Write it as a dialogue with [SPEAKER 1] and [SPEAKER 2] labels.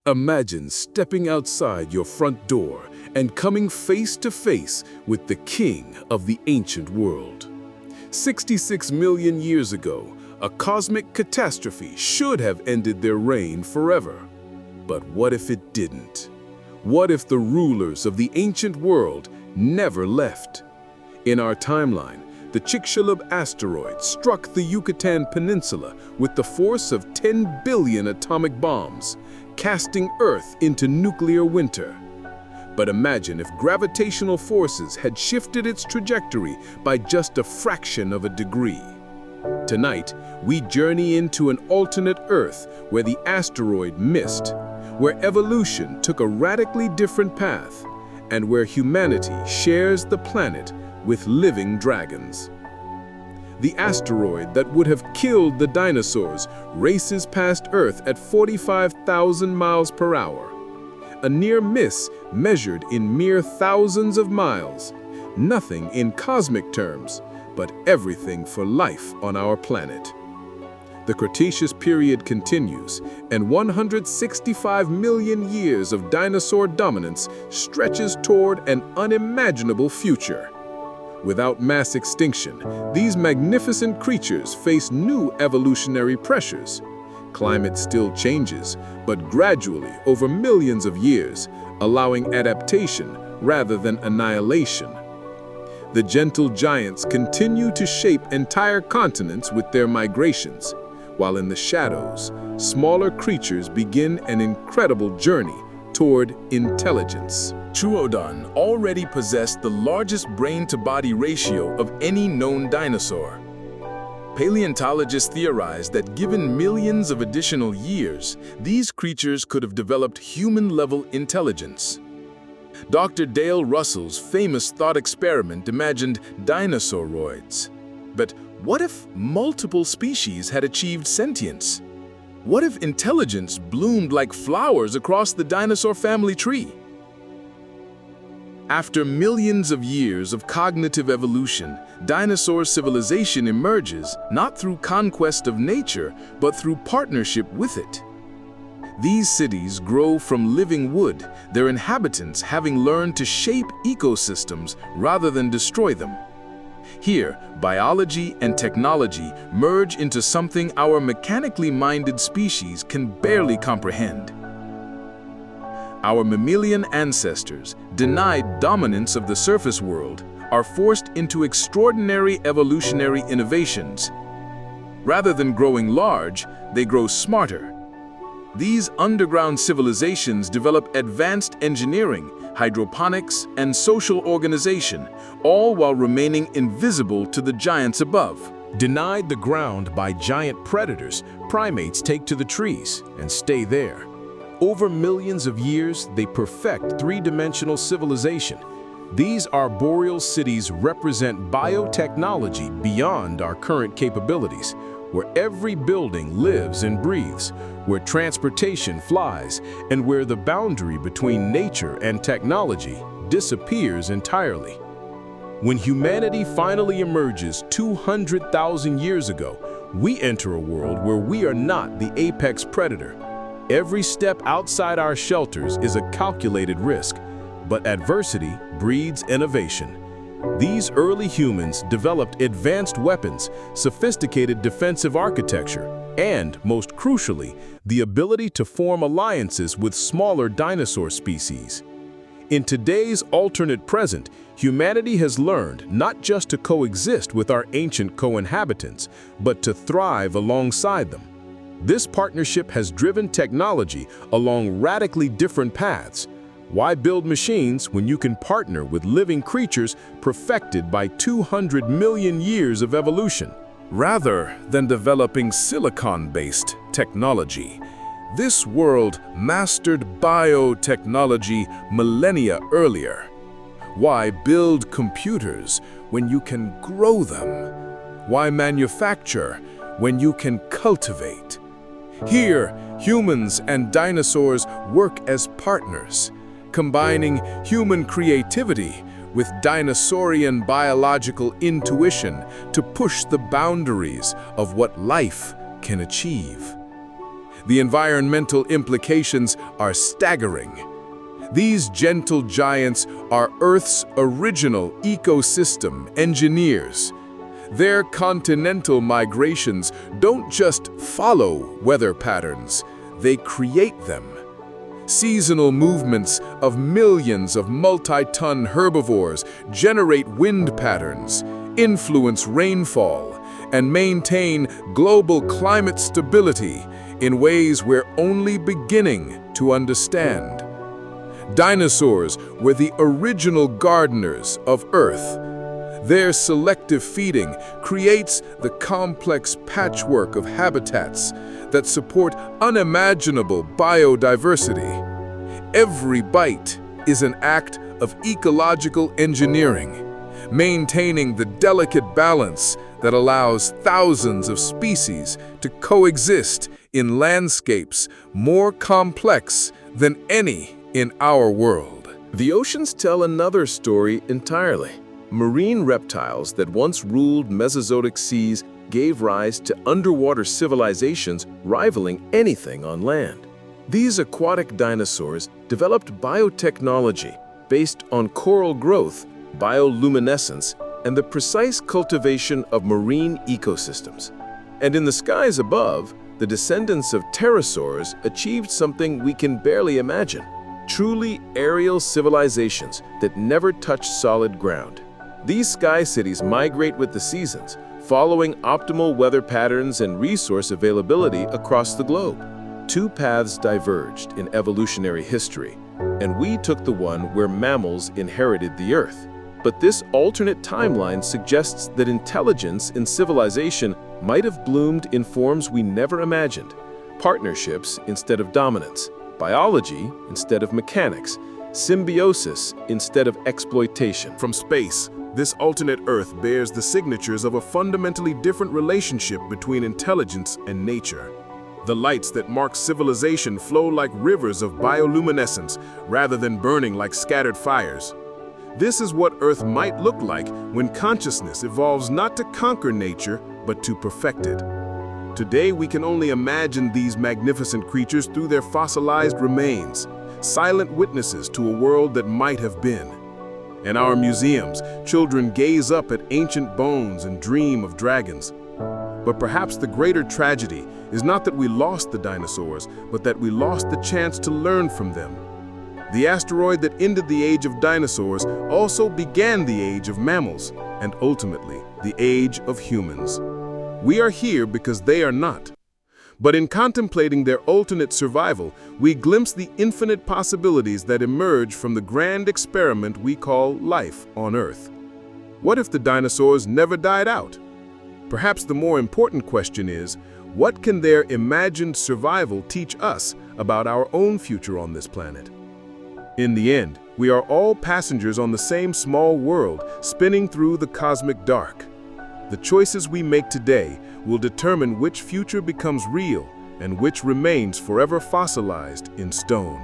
[SPEAKER 1] Imagine stepping outside your front door and coming face to face with the king of the ancient world. 66 million years ago, a cosmic catastrophe should have ended their reign forever. But what if it didn't? What if the rulers of the ancient world never left? In our timeline, the Chicxulub asteroid struck the Yucatan Peninsula with the force of 10 billion atomic bombs, casting Earth into nuclear winter. But imagine if gravitational forces had shifted its trajectory by just a fraction of a degree. Tonight, we journey into an alternate Earth where the asteroid missed, where evolution took a radically different path, and where humanity shares the planet with living dragons. The asteroid that would have killed the dinosaurs races past Earth at 45,000 miles per hour. A near miss measured in mere thousands of miles. Nothing in cosmic terms, but everything for life on our planet. The Cretaceous period continues, and 165 million years of dinosaur dominance stretches toward an unimaginable future. Without mass extinction, these magnificent creatures face new evolutionary pressures. Climate still changes, but gradually over millions of years, allowing adaptation rather than annihilation. The gentle giants continue to shape entire continents with their migrations, while in the shadows, smaller creatures begin an incredible journey toward intelligence. Troodon already possessed the largest brain-to-body ratio of any known dinosaur. Paleontologists theorize that given millions of additional years, these creatures could have developed human-level intelligence. Dr. Dale Russell's famous thought experiment imagined dinosauroids. But what if multiple species had achieved sentience? What if intelligence bloomed like flowers across the dinosaur family tree? After millions of years of cognitive evolution, dinosaur civilization emerges not through conquest of nature, but through partnership with it. These cities grow from living wood, their inhabitants having learned to shape ecosystems rather than destroy them. Here, biology and technology merge into something our mechanically minded species can barely comprehend. Our mammalian ancestors, denied dominance of the surface world, are forced into extraordinary evolutionary innovations. Rather than growing large, they grow smarter. These underground civilizations develop advanced engineering, hydroponics, and social organization, all while remaining invisible to the giants above.
[SPEAKER 2] Denied the ground by giant predators, primates take to the trees and stay there. Over millions of years, they perfect three-dimensional civilization. These arboreal cities represent biotechnology beyond our current capabilities, where every building lives and breathes, where transportation flies, and where the boundary between nature and technology disappears entirely. When humanity finally emerges 200,000 years ago, we enter a world where we are not the apex predator. Every step outside our shelters is a calculated risk, but adversity breeds innovation. These early humans developed advanced weapons, sophisticated defensive architecture, and, most crucially, the ability to form alliances with smaller dinosaur species. In today's alternate present, humanity has learned not just to coexist with our ancient co-inhabitants, but to thrive alongside them. This partnership has driven technology along radically different paths. Why build machines when you can partner with living creatures perfected by 200 million years of evolution? Rather than developing silicon-based technology, this world mastered biotechnology millennia earlier. Why build computers when you can grow them? Why manufacture when you can cultivate? Here, humans and dinosaurs work as partners, combining human creativity with dinosaurian biological intuition to push the boundaries of what life can achieve.
[SPEAKER 1] The environmental implications are staggering. These gentle giants are Earth's original ecosystem engineers. Their continental migrations don't just follow weather patterns, they create them. Seasonal movements of millions of multi-ton herbivores generate wind patterns, influence rainfall, and maintain global climate stability in ways we're only beginning to understand. Dinosaurs were the original gardeners of Earth. Their selective feeding creates the complex patchwork of habitats that support unimaginable biodiversity. Every bite is an act of ecological engineering, maintaining the delicate balance that allows thousands of species to coexist in landscapes more complex than any in our world.
[SPEAKER 2] The oceans tell another story entirely. Marine reptiles that once ruled Mesozoic seas gave rise to underwater civilizations rivaling anything on land. These aquatic dinosaurs developed biotechnology based on coral growth, bioluminescence, and the precise cultivation of marine ecosystems. And in the skies above, the descendants of pterosaurs achieved something we can barely imagine: truly aerial civilizations that never touched solid ground. These sky cities migrate with the seasons, following optimal weather patterns and resource availability across the globe. Two paths diverged in evolutionary history, and we took the one where mammals inherited the Earth. But this alternate timeline suggests that intelligence in civilization might have bloomed in forms we never imagined: partnerships instead of dominance, biology instead of mechanics, symbiosis instead of exploitation.
[SPEAKER 1] From space, this alternate Earth bears the signatures of a fundamentally different relationship between intelligence and nature. The lights that mark civilization flow like rivers of bioluminescence rather than burning like scattered fires. This is what Earth might look like when consciousness evolves not to conquer nature, but to perfect it. Today, we can only imagine these magnificent creatures through their fossilized remains, silent witnesses to a world that might have been. In our museums, children gaze up at ancient bones and dream of dragons. But perhaps the greater tragedy is not that we lost the dinosaurs, but that we lost the chance to learn from them. The asteroid that ended the age of dinosaurs also began the age of mammals, and ultimately, the age of humans. We are here because they are not. But in contemplating their alternate survival, we glimpse the infinite possibilities that emerge from the grand experiment we call life on Earth. What if the dinosaurs never died out? Perhaps the more important question is, what can their imagined survival teach us about our own future on this planet? In the end, we are all passengers on the same small world, spinning through the cosmic dark. The choices we make today will determine which future becomes real and which remains forever fossilized in stone.